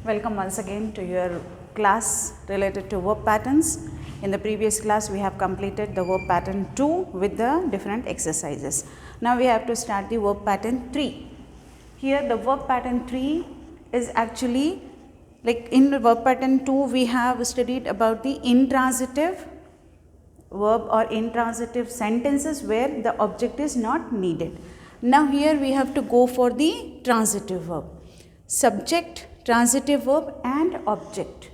Welcome once again to your class related to verb patterns. In the previous class, we have completed the verb pattern 2 with the different exercises. Now, we have to start the verb pattern 3. Here, the verb pattern 3 is actually like in the verb pattern 2, we have studied about the intransitive verb or intransitive sentences where the object is not needed. Now, here we have to go for the transitive verb. Subject, transitive verb and object.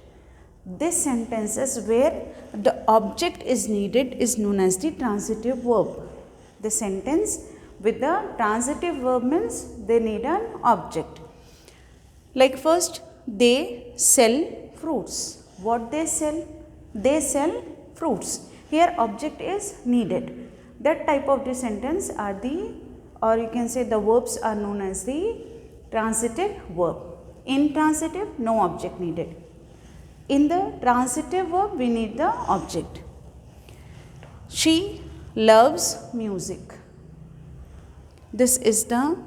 This sentences where the object is needed is known as the transitive verb. The sentence with the transitive verb means they need an object. Like first, they sell fruits. What they sell? They sell fruits. Here object is needed. That type of the sentence are the, or you can say the verbs are known as the transitive verb. Intransitive, no object needed. In the transitive verb, we need the object. She loves music. This is the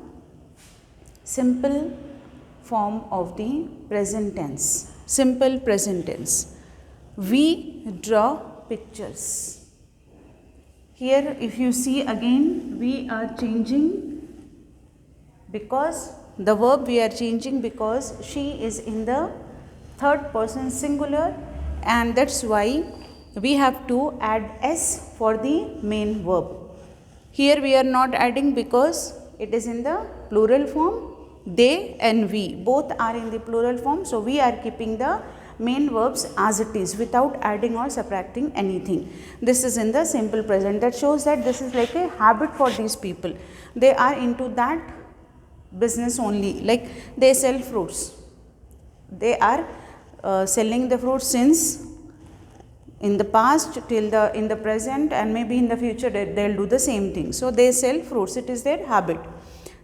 simple form of the present tense. Simple present tense. We draw pictures. Here, if you see again, we are changing because the verb we are changing because she is in the third person singular, and that's why we have to add s for the main verb. Here we are not adding because it is in the plural form. They and we both are in the plural form, so we are keeping the main verbs as it is without adding or subtracting anything. This is in the simple present. That shows that this is like a habit for these people. They are into that business only, like they sell fruits. They are selling the fruits since in the past till in the present, and maybe in the future they will do the same thing. So they sell fruits, it is their habit.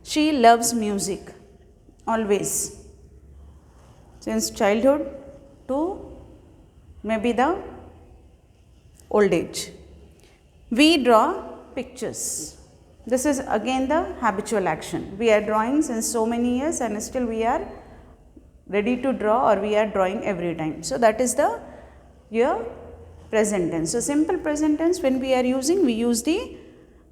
She loves music always, since childhood to maybe the old age. We draw pictures. This is again the habitual action. We are drawing since so many years and still we are ready to draw, or we are drawing every time. So that is the your present tense. So simple present tense, when we are using, we use the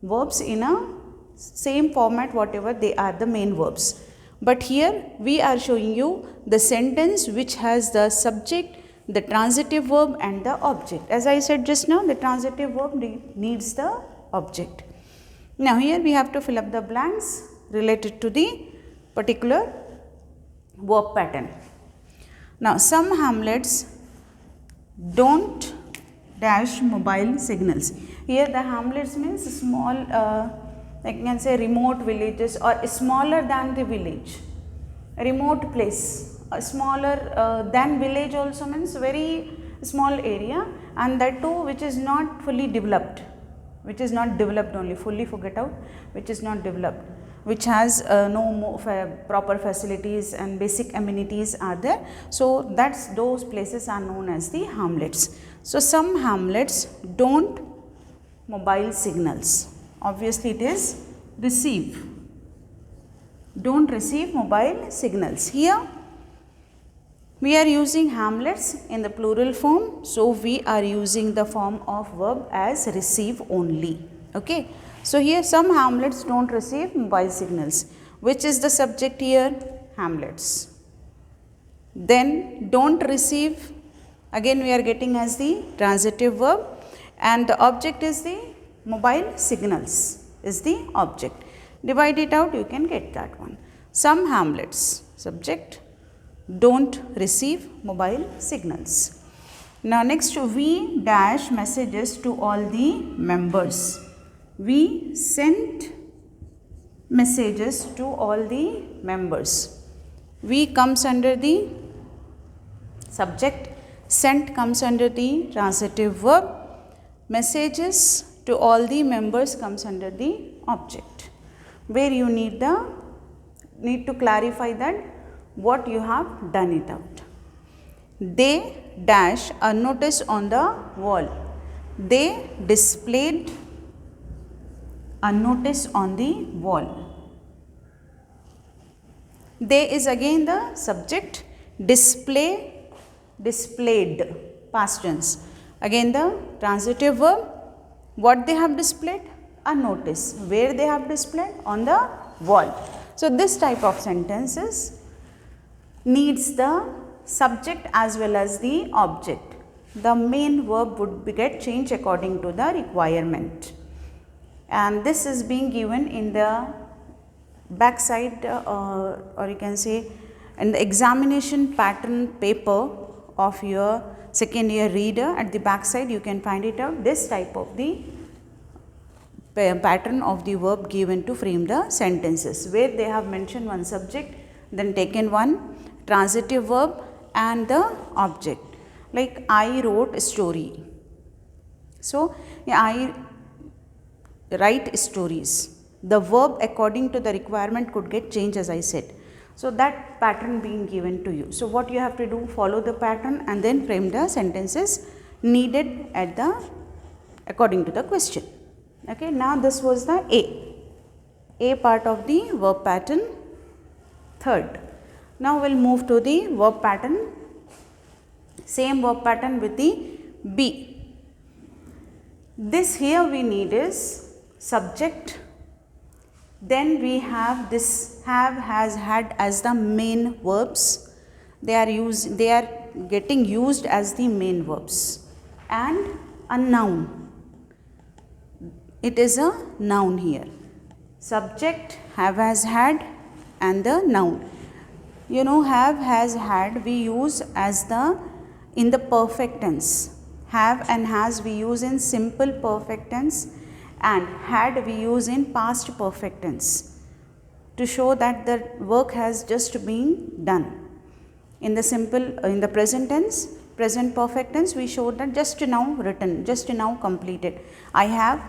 verbs in a same format whatever they are, the main verbs. But here we are showing you the sentence which has the subject, the transitive verb and the object. As I said just now, the transitive verb needs the object. Now here we have to fill up the blanks related to the particular verb pattern. Now some hamlets don't dash mobile signals. Here the hamlets means small, I can say remote villages or smaller than the village. Remote place, smaller than village also means very small area, and that too which is not fully developed. Which is not developed only, fully forget out, which is not developed, which has no proper facilities and basic amenities are there. So that's those places are known as the hamlets. So some hamlets don't mobile signals. Obviously it is receive. Don't receive mobile signals. Here we are using hamlets in the plural form, so we are using the form of verb as receive only. Okay. So here some hamlets don't receive mobile signals. Which is the subject here? Hamlets. Then don't receive, again we are getting as the transitive verb, and the object is the mobile signals is the object. Divide it out, you can get that one. Some hamlets, subject, don't receive mobile signals. Now next, we dash messages to all the members. We sent messages to all the members. We comes under the subject, sent comes under the transitive verb, messages to all the members comes under the object, where you need to clarify that what you have done it out. They dash a notice on the wall. They displayed a notice on the wall. They is again the subject, display, displayed, past tense. Again the transitive verb, what they have displayed? A notice. Where they have displayed? On the wall. So this type of sentences needs the subject as well as the object. The main verb would get changed according to the requirement, and this is being given in the backside or you can say in the examination pattern paper of your second year reader. At the backside you can find it out, this type of the pattern of the verb given to frame the sentences, where they have mentioned one subject, then taken one transitive verb and the object. Like I wrote a story. So yeah, I write stories. The verb according to the requirement could get changed, as I said. So that pattern being given to you. So what you have to do, follow the pattern and then frame the sentences needed at the according to the question. Okay, now this was the A part of the verb pattern. Third, now we'll move to the verb pattern. Same verb pattern with the B. This here we need is subject. Then we have this have, has, had as the main verbs. They are getting used as the main verbs, and a noun. It is a noun here. Subject, have, has, had, and the noun. You know, have, has, had we use as the in the perfect tense. Have and has we use in simple perfect tense, and had we use in past perfect tense to show that the work has just been done. In the present tense, present perfect tense, we showed that just now written, just now completed. I have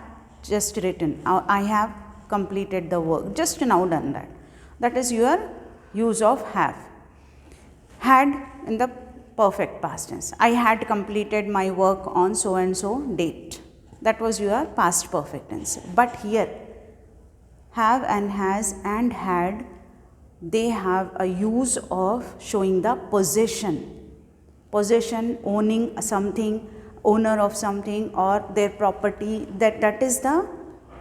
just written, I have completed the work, just now done that. That is your use of have. Had in the perfect past tense, I had completed my work on so and so date. That was your past perfect tense. But here, have and has and had, they have a use of showing the possession. Possession, owning something, owner of something or their property, that is the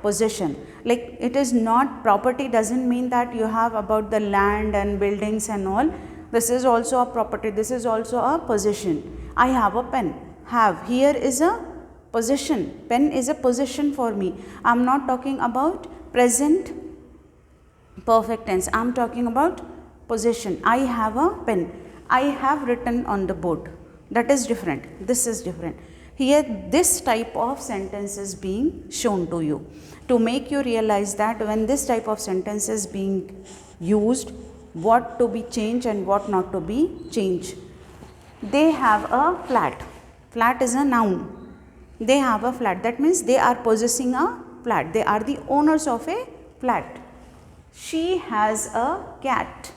possession. Like it is not, property doesn't mean that you have about the land and buildings and all. This is also a property, this is also a possession. I have a pen. Have here is a possession. Pen is a possession for me. I am not talking about present perfect tense. I am talking about possession. I have a pen. I have written on the board. That is different. This is different. Here this type of sentence is being shown to you to make you realize that when this type of sentence is being used, what to be changed and what not to be changed. They have a flat. Flat is a noun. They have a flat. That means they are possessing a flat. They are the owners of a flat. She has a cat.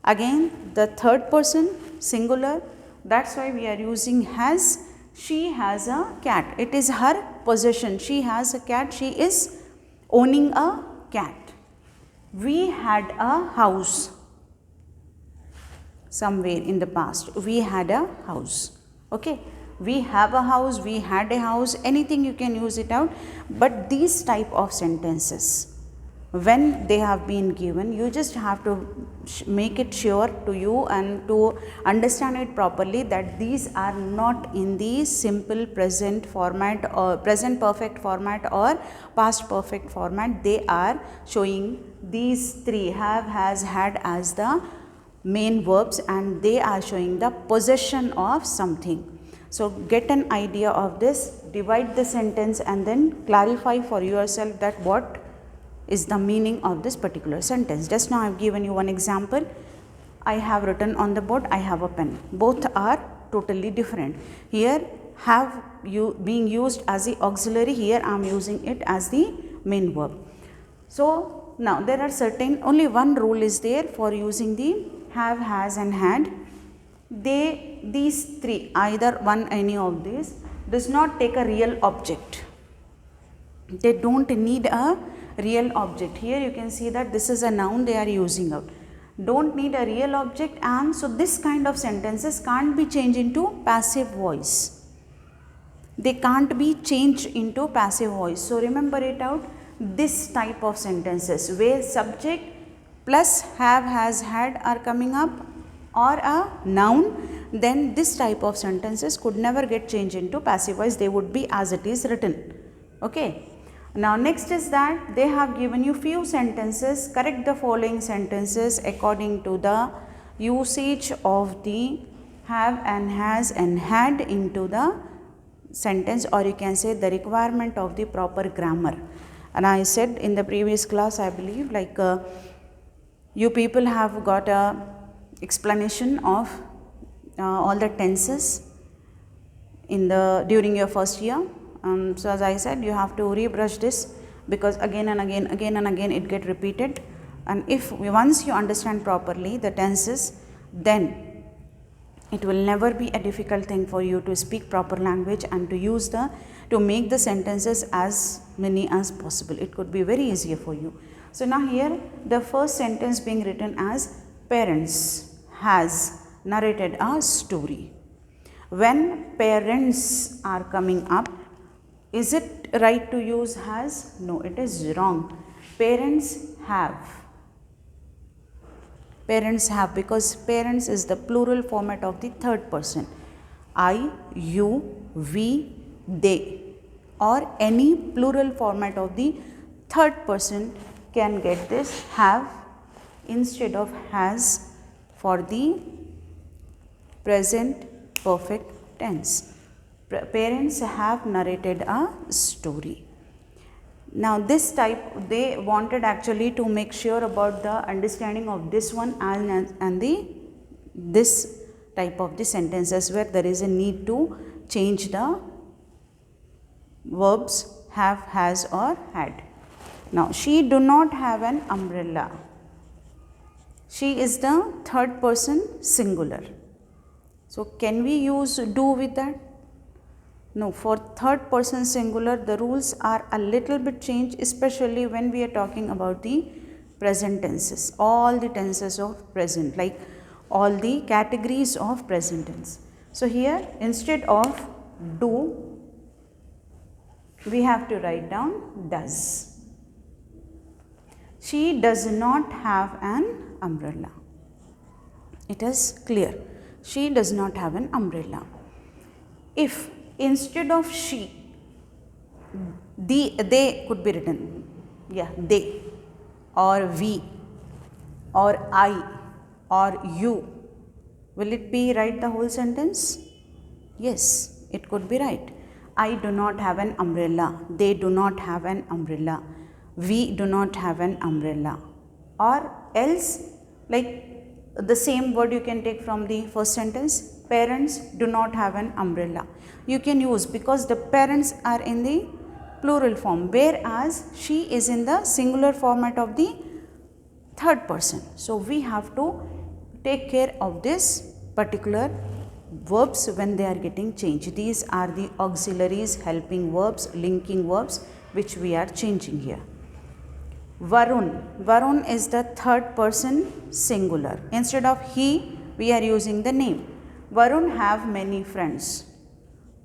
Again, the third person, singular. That's why we are using has. She has a cat. It is her possession. She has a cat. She is owning a cat. We had a house. Somewhere in the past, we had a house. Okay. We have a house, we had a house, anything you can use it out. But these type of sentences, when they have been given, you just have to make it sure to you and to understand it properly that these are not in the simple present format or present perfect format or past perfect format. They are showing these three, have, has, had as the main verbs, and they are showing the possession of something. So get an idea of this, divide the sentence and then clarify for yourself that what is the meaning of this particular sentence. Just now I have given you one example. I have written on the board, I have a pen. Both are totally different. Here have you being used as the auxiliary, here I am using it as the main verb. So now there are certain, only one rule is there for using the have, has and had. These three, either one, any of these, does not take a real object. They don't need a real object. Here you can see that this is a noun they are using out. don't need a real object, and so this kind of sentences can't be changed into passive voice. They can't be changed into passive voice. So remember it out, this type of sentences where subject plus have, has, had are coming up or a noun, then this type of sentences could never get changed into passive voice. They would be as it is written. Okay. Now next is that they have given you few sentences. Correct the following sentences according to the usage of the have and has and had into the sentence, or you can say the requirement of the proper grammar. And I said in the previous class, I believe, like you people have got a explanation of all the tenses in the during your first year. So as I said, you have to rebrush this, because again and again it get repeated, and if once you understand properly the tenses, then it will never be a difficult thing for you to speak proper language and to make the sentences as many as possible. It could be very easier for you. So now here the first sentence being written as parents has narrated a story. When parents are coming up, is it right to use has? No, it is wrong. Parents have. Parents have, because parents is the plural format of the third person. I, you, we, they, or any plural format of the third person can get this have instead of has for the present perfect tense. Parents have narrated a story. Now this type, they wanted actually to make sure about the understanding of this one and this type of the sentences where there is a need to change the verbs have, has or had. Now she do not have an umbrella. She is the third person singular. So can we use do with that? No, for third person singular the rules are a little bit changed, especially when we are talking about the present tenses, all the tenses of present, like all the categories of present tense. So here instead of do, we have to write down does. She does not have an umbrella. It is clear. She does not have an umbrella. If instead of she, they could be written, yeah, they or we or I or you, will it be right the whole sentence? Yes, it could be right. I do not have an umbrella. They do not have an umbrella. We do not have an umbrella. Or else, like the same word you can take from the first sentence, parents do not have an umbrella. You can use, because the parents are in the plural form, whereas she is in the singular format of the third person. So we have to take care of this particular verbs when they are getting changed. These are the auxiliaries, helping verbs, linking verbs which we are changing here. Varun. Varun is the third person singular. Instead of he, we are using the name. Varun have many friends.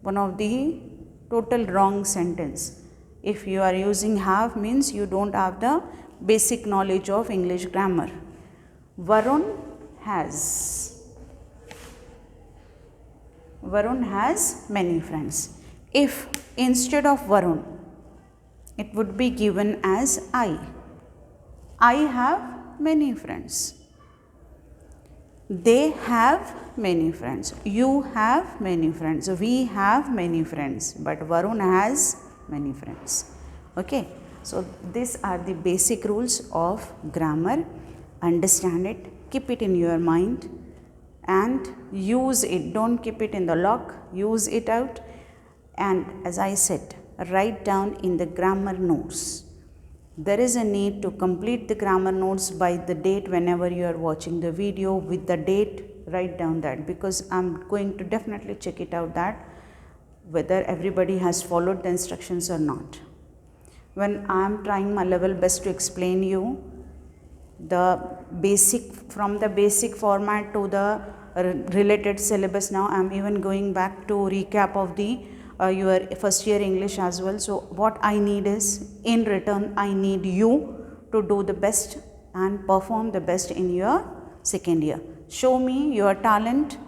One of the total wrong sentence. If you are using have, means you don't have the basic knowledge of English grammar. Varun has. Varun has many friends. If instead of Varun, it would be given as I. I have many friends. They have many friends. You have many friends. We have many friends. But Varun has many friends. Okay. So these are the basic rules of grammar. Understand it. Keep it in your mind and use it. Don't keep it in the lock. Use it out. And as I said, write down in the grammar notes. There is a need to complete the grammar notes by the date. Whenever you are watching the video with the date, write down that, because I am going to definitely check it out that whether everybody has followed the instructions or not. When I am trying my level best to explain you, the from the basic format to the related syllabus. Now I am even going back to recap of the your first year English as well. So what I need is, in return, I need you to do the best and perform the best in your second year. Show me your talent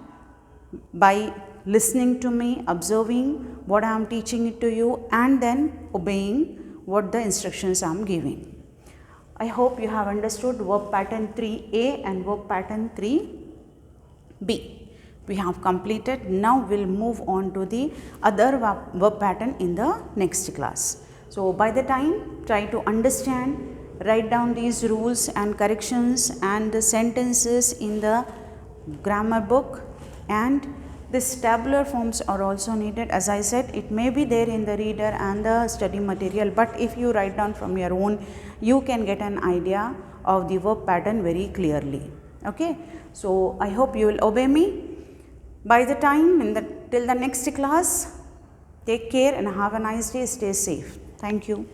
by listening to me, observing what I am teaching it to you, and then obeying what the instructions I am giving. I hope you have understood verb pattern 3A and verb pattern 3B. We have completed. Now we'll move on to the other verb pattern in the next class. So by the time, try to understand, write down these rules and corrections and the sentences in the grammar book, and this tabular forms are also needed. As I said, it may be there in the reader and the study material, but if you write down from your own, you can get an idea of the verb pattern very clearly. Okay, so I hope you will obey me. By the time till the next class, take care and have a nice day. Stay safe. Thank you.